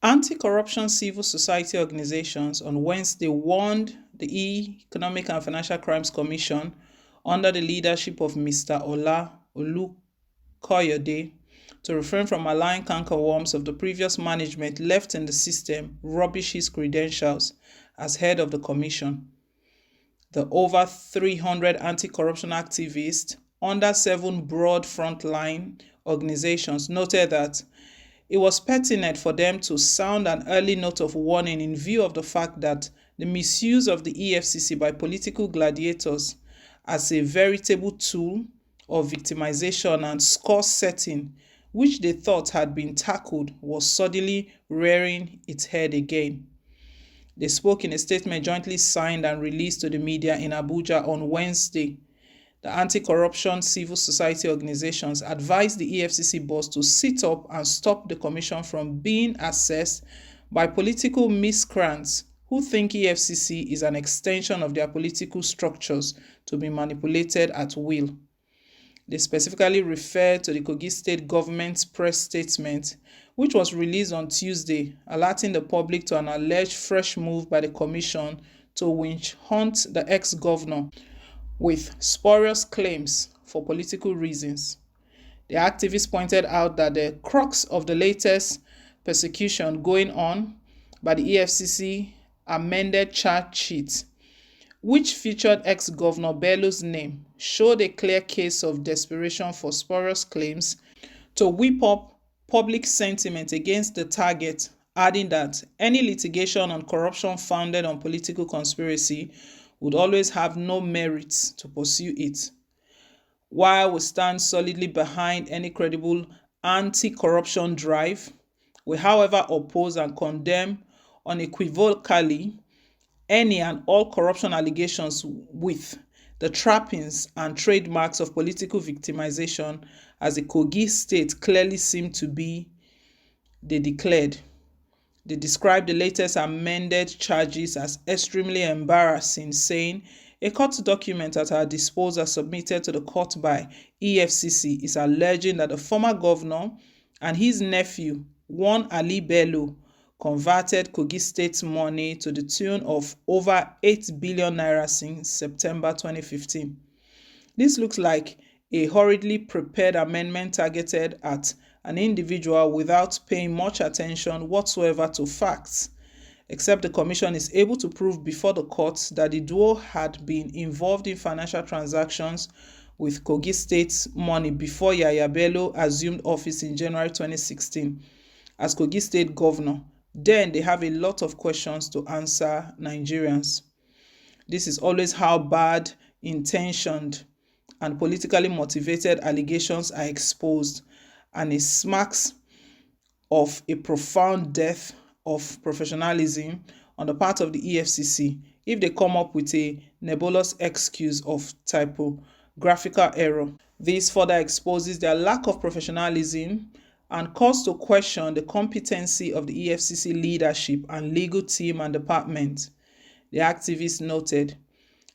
Anti-corruption civil society organizations on Wednesday warned the Economic and Financial Crimes Commission, under the leadership of Mr. Olukoyede, to refrain from allowing cankerworms of the previous management left in the system rubbish his credentials as head of the commission. The over 300 anti-corruption activists under 7 broad frontline organizations noted that it was pertinent for them to sound an early note of warning in view of the fact that the misuse of the EFCC by political gladiators as a veritable tool of victimization and score setting, which they thought had been tackled, was suddenly rearing its head again. They spoke in a statement jointly signed and released to the media in Abuja on Wednesday. The anti-corruption civil society organizations advised the EFCC boss to sit up and stop the commission from being assessed by political miscreants who think EFCC is an extension of their political structures to be manipulated at will. They specifically referred to the Kogi State government's press statement, which was released on Tuesday, alerting the public to an alleged fresh move by the commission to winch hunt the ex-governor with spurious claims for political reasons. The activists pointed out that the crux of the latest persecution going on by the EFCC amended charge sheet, which featured ex-Governor Bello's name, showed a clear case of desperation for spurious claims to whip up public sentiment against the target, adding that any litigation on corruption founded on political conspiracy would always have no merit to pursue it. While we stand solidly behind any credible anti-corruption drive, we however oppose and condemn unequivocally any and all corruption allegations with the trappings and trademarks of political victimization, as the Kogi state clearly seemed to be, they declared. They described the latest amended charges as extremely embarrassing, saying a court document at our disposal submitted to the court by EFCC is alleging that the former governor and his nephew, one Ali Bello, converted Kogi State's money to the tune of over 8 billion naira since September 2015. This looks like a hurriedly prepared amendment targeted at an individual without paying much attention whatsoever to facts, except the commission is able to prove before the courts that the duo had been involved in financial transactions with Kogi State's money before Yaya Bello assumed office in January 2016 as Kogi State governor. Then they have a lot of questions to answer Nigerians. This is always how bad intentioned and politically motivated allegations are exposed, and it smacks of a profound death of professionalism on the part of the EFCC if they come up with a nebulous excuse of typographical error. This further exposes their lack of professionalism and calls to question the competency of the EFCC leadership and legal team and department. The activists noted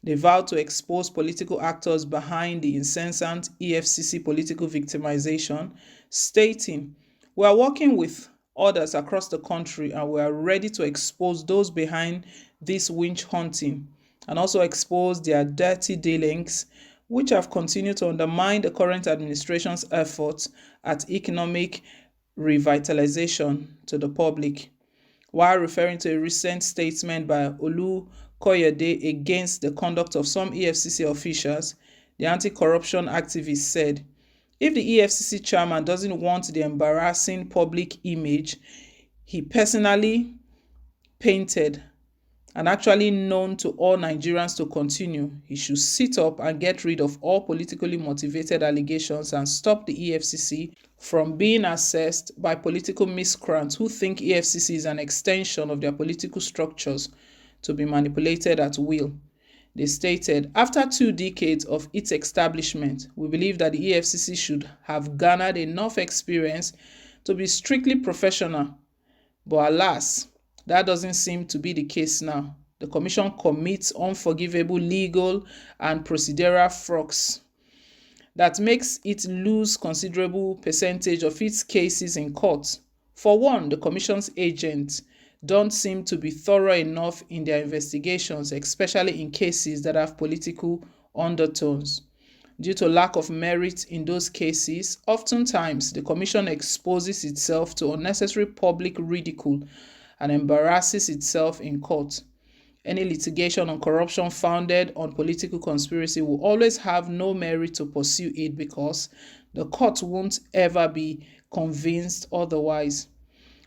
they vowed to expose political actors behind the incessant EFCC political victimization, stating, "We are working with others across the country and we are ready to expose those behind this witch hunting and also expose their dirty dealings, which have continued to undermine the current administration's efforts at economic revitalization to the public." While referring to a recent statement by Olukoyede against the conduct of some EFCC officials, the anti-corruption activist said, if the EFCC chairman doesn't want the embarrassing public image he personally painted and actually known to all Nigerians to continue, he should sit up and get rid of all politically motivated allegations and stop the EFCC from being assessed by political miscreants who think EFCC is an extension of their political structures to be manipulated at will. They stated, after 2 decades of its establishment, we believe that the EFCC should have garnered enough experience to be strictly professional. But alas, that doesn't seem to be the case now. The Commission commits unforgivable legal and procedural frauds that makes it lose considerable percentage of its cases in court For one, the Commission's agents don't seem to be thorough enough in their investigations, especially in cases that have political undertones. Due to lack of merit in those cases, oftentimes the Commission exposes itself to unnecessary public ridicule and embarrasses itself in court. Any litigation on corruption founded on political conspiracy will always have no merit to pursue it because the court won't ever be convinced otherwise.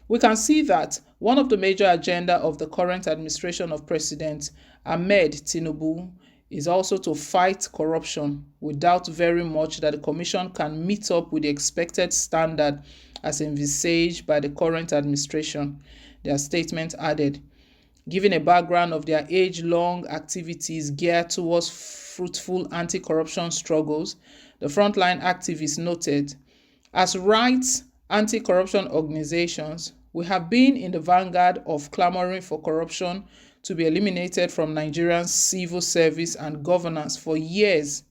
We can see that one of the major agenda of the current administration of President ANTI-C0toire UN is also to fight corruption. We doubt very much that the Commission can meet up with the expected standard as envisaged by the current administration, their statement added. Given a background of their age-long activities geared towards fruitful anti-corruption struggles, the frontline activists noted, as rights anti-corruption organizations, we have been in the vanguard of clamoring for corruption to be eliminated from Nigeria's civil service and governance for years.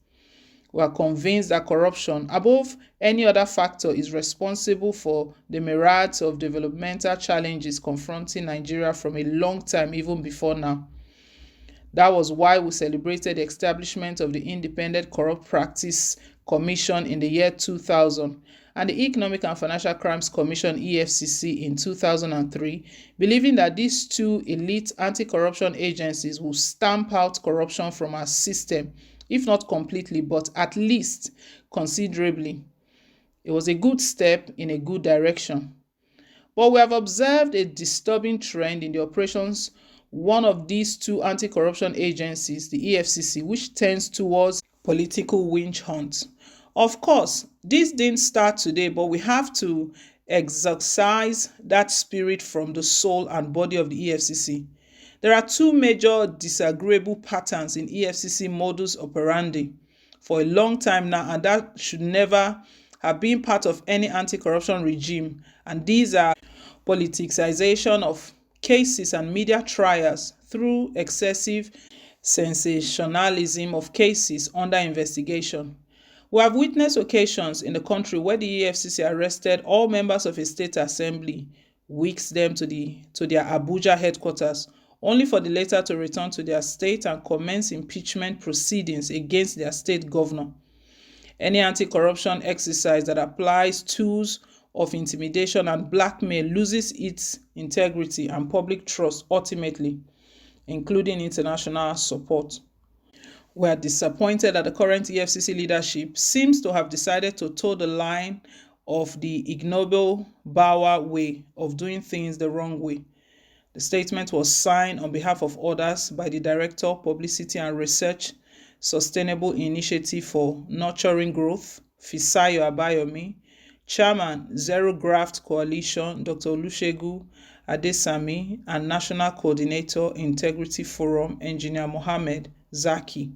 We are convinced that corruption, above any other factor, is responsible for the myriads of developmental challenges confronting Nigeria from a long time, even before now. That was why we celebrated the establishment of the Independent Corrupt Practice Commission in the year 2000 and the Economic and Financial Crimes Commission EFCC in 2003, believing that these two elite anti-corruption agencies will stamp out corruption from our system, if not completely, but at least considerably. It was a good step in a good direction. But we have observed a disturbing trend in the operations one of these two anti-corruption agencies, the EFCC, which tends towards political witch hunt. Of course, this didn't start today, but we have to exorcise that spirit from the soul and body of the EFCC. There are two major disagreeable patterns in EFCC modus operandi for a long time now, and that should never have been part of any anti-corruption regime. And these are politicization of cases and media trials through excessive sensationalism of cases under investigation. We have witnessed occasions in the country where the EFCC arrested all members of a state assembly, whisked them to their Abuja headquarters, only for the latter to return to their state and commence impeachment proceedings against their state governor. Any anti-corruption exercise that applies tools of intimidation and blackmail loses its integrity and public trust ultimately, including international support. We are disappointed that the current EFCC leadership seems to have decided to toe the line of the ignoble Bawa way of doing things the wrong way. The statement was signed on behalf of others by the Director, Publicity and Research, Sustainable Initiative for Nurturing Growth, Fisayo Abayomi, Chairman, Zero Graft Coalition, Dr. Olusegun Adesami, and National Coordinator, Integrity Forum, Engineer Mohammed Zaki.